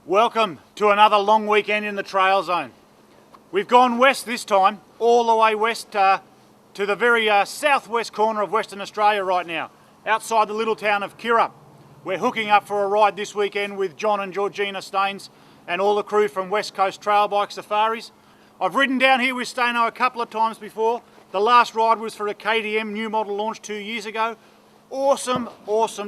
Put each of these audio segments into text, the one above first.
Welcome to another long weekend in the trail zone. We've gone west this time, all the way west to the very southwest corner of Western Australia right now, outside the little town of Kirra. We're hooking up for a ride this weekend with John and Georgina Staines and all the crew from West Coast Trail Bike Safaris. I've ridden down here with Staino a couple of times before. The last ride was for a KTM new model launch 2 years ago. Awesome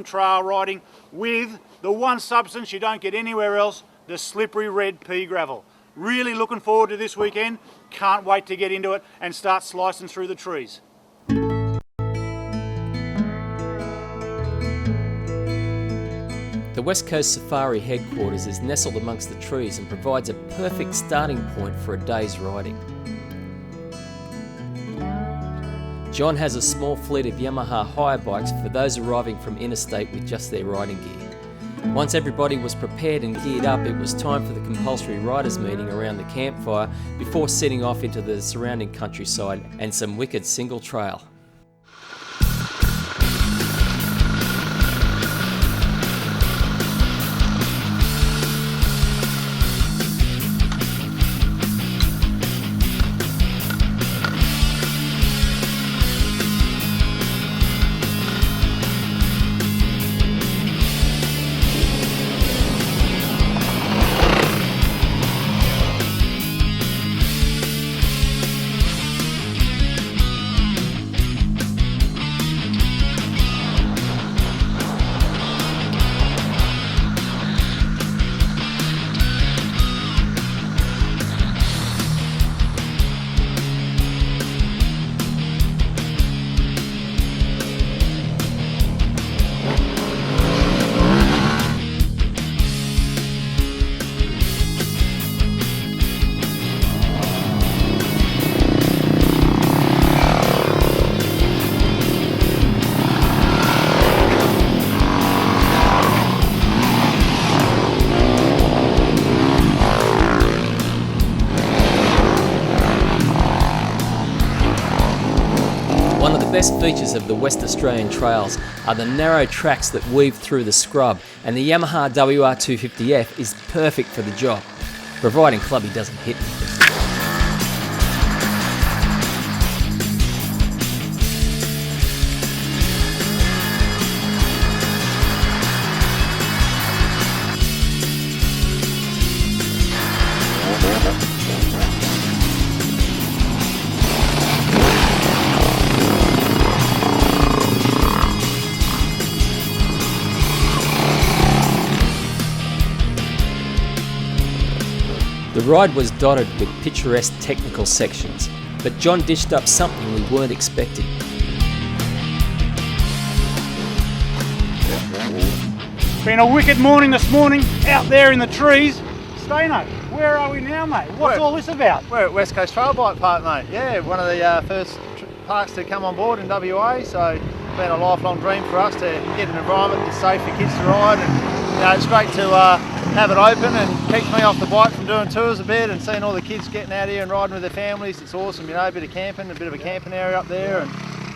trail riding with the one substance you don't get anywhere else, the slippery red pea gravel. Really looking forward to this weekend. Can't wait to get into it and start slicing through the trees. The West Coast Safari headquarters is nestled amongst the trees and provides a perfect starting point for a day's riding. John has a small fleet of Yamaha hire bikes for those arriving from interstate with just their riding gear. Once everybody was prepared and geared up, it was time for the compulsory riders meeting around the campfire before setting off into the surrounding countryside and some wicked single trail. One of the best features of the West Australian trails are the narrow tracks that weave through the scrub, and the Yamaha WR250F is perfect for the job, providing Clubby doesn't hit me. The ride was dotted with picturesque technical sections, but John dished up something we weren't expecting. Been a wicked morning this morning, out there in the trees. Staino, where are we now, mate? What's all this about? We're at West Coast Trail Bike Park, mate. Yeah, one of the first parks to come on board in WA, so it's been a lifelong dream for us to get an environment that's safe for kids to ride, and it's great to have it open and keeps me off the bike from doing tours a bit and seeing all the kids getting out here and riding with their families. It's awesome, a bit of camping, a bit of a camping area up there, and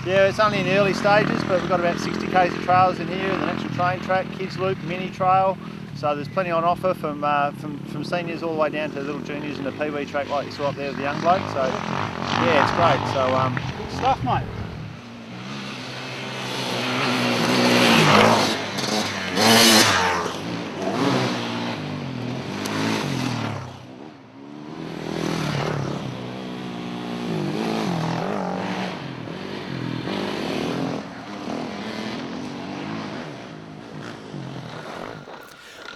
yeah, it's only in the early stages, but we've got about 60 k's of trails in here, the natural train track, kids loop, mini trail, so there's plenty on offer from seniors all the way down to little juniors in the PB track like you saw up there with the young bloke, so yeah, it's great. So good stuff, mate.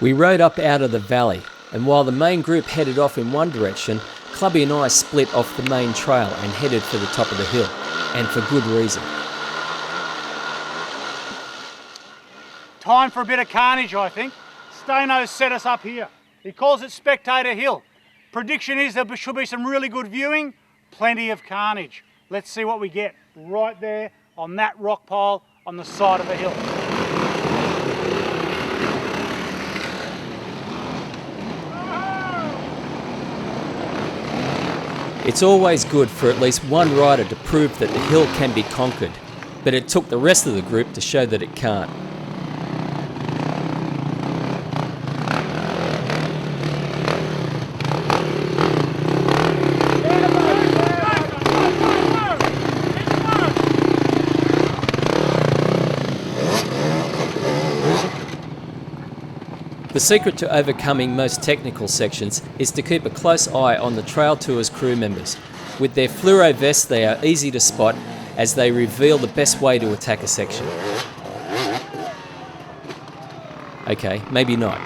We rode up out of the valley, and while the main group headed off in one direction, Clubby and I split off the main trail and headed for the top of the hill, and for good reason. Time for a bit of carnage, I think. Staino's set us up here. He calls it Spectator Hill. Prediction is there should be some really good viewing, plenty of carnage. Let's see what we get right there on that rock pile on the side of the hill. It's always good for at least one rider to prove that the hill can be conquered, but it took the rest of the group to show that it can't. The secret to overcoming most technical sections is to keep a close eye on the Trail Tours crew members. With their fluoro vests, they are easy to spot as they reveal the best way to attack a section. Okay, maybe not.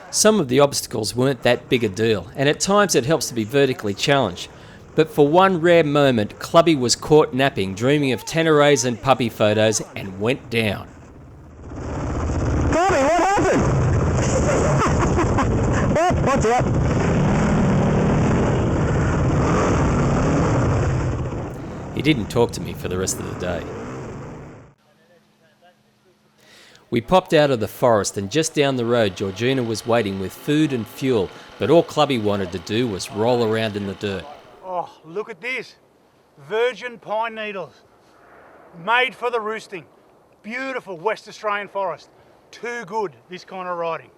Some of the obstacles weren't that big a deal, and at times it helps to be vertically challenged. But for one rare moment, Clubby was caught napping, dreaming of Tenerés and puppy photos, and went down. Clubby, what happened? Oh, watch out. He didn't talk to me for the rest of the day. We popped out of the forest, and just down the road Georgina was waiting with food and fuel, but all Clubby wanted to do was roll around in the dirt. Oh, look at this. Virgin pine needles. Made for the roosting. Beautiful West Australian forest. Too good, this kind of riding.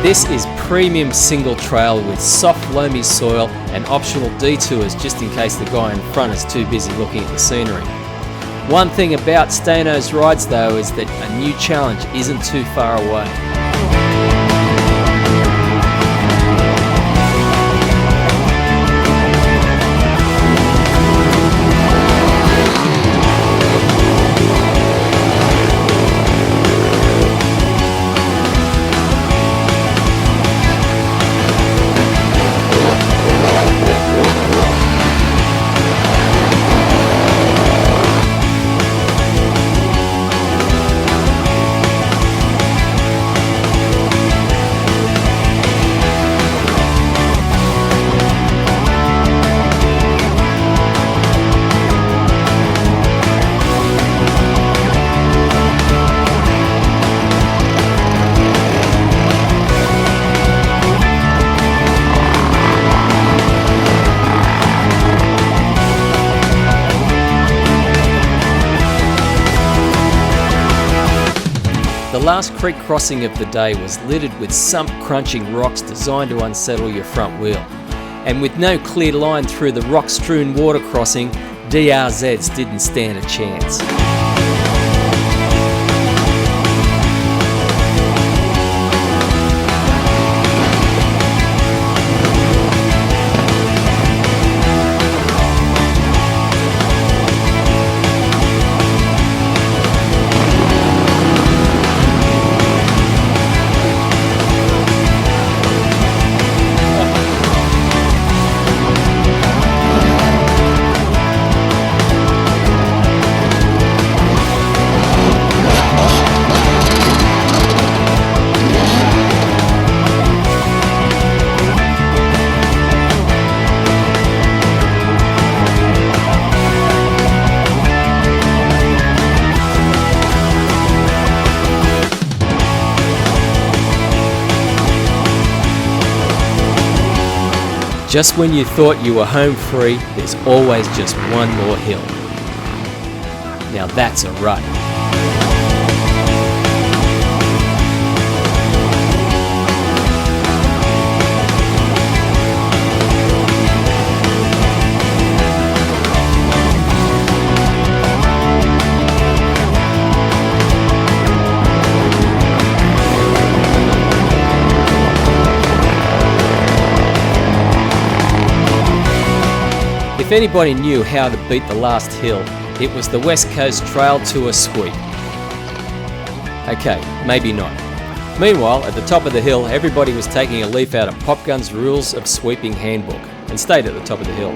This is premium single trail with soft loamy soil and optional detours just in case the guy in front is too busy looking at the scenery. One thing about Stano's rides though is that a new challenge isn't too far away. The last creek crossing of the day was littered with sump crunching rocks designed to unsettle your front wheel. And with no clear line through the rock strewn water crossing, DRZs didn't stand a chance. Just when you thought you were home free, there's always just one more hill. Now that's a rut. If anybody knew how to beat the last hill, it was the West Coast Trail Tour sweep. Okay, maybe not. Meanwhile, at the top of the hill, everybody was taking a leaf out of Pop Gun's Rules of Sweeping Handbook and stayed at the top of the hill.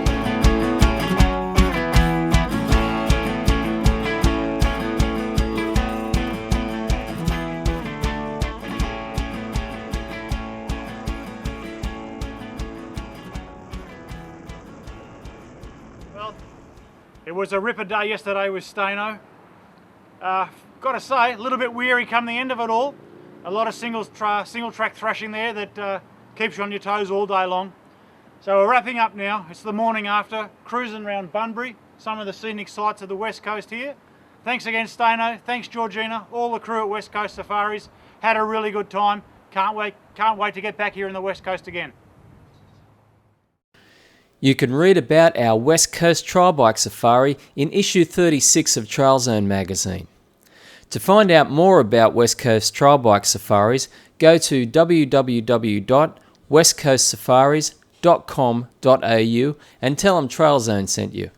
Well, it was a ripper day yesterday with Stano. Got to say, a little bit weary come the end of it all. A lot of single track thrashing there that keeps you on your toes all day long. So we're wrapping up now. It's the morning after, cruising around Bunbury, some of the scenic sights of the West Coast here. Thanks again, Stano. Thanks, Georgina. All the crew at West Coast Safaris. Had a really good time. Can't wait to get back here in the West Coast again. You can read about our West Coast Trail Bike Safari in issue 36 of Trail Zone magazine. To find out more about West Coast Trail Bike Safaris, go to www.westcoastsafaris.com.au and tell them Trail Zone sent you.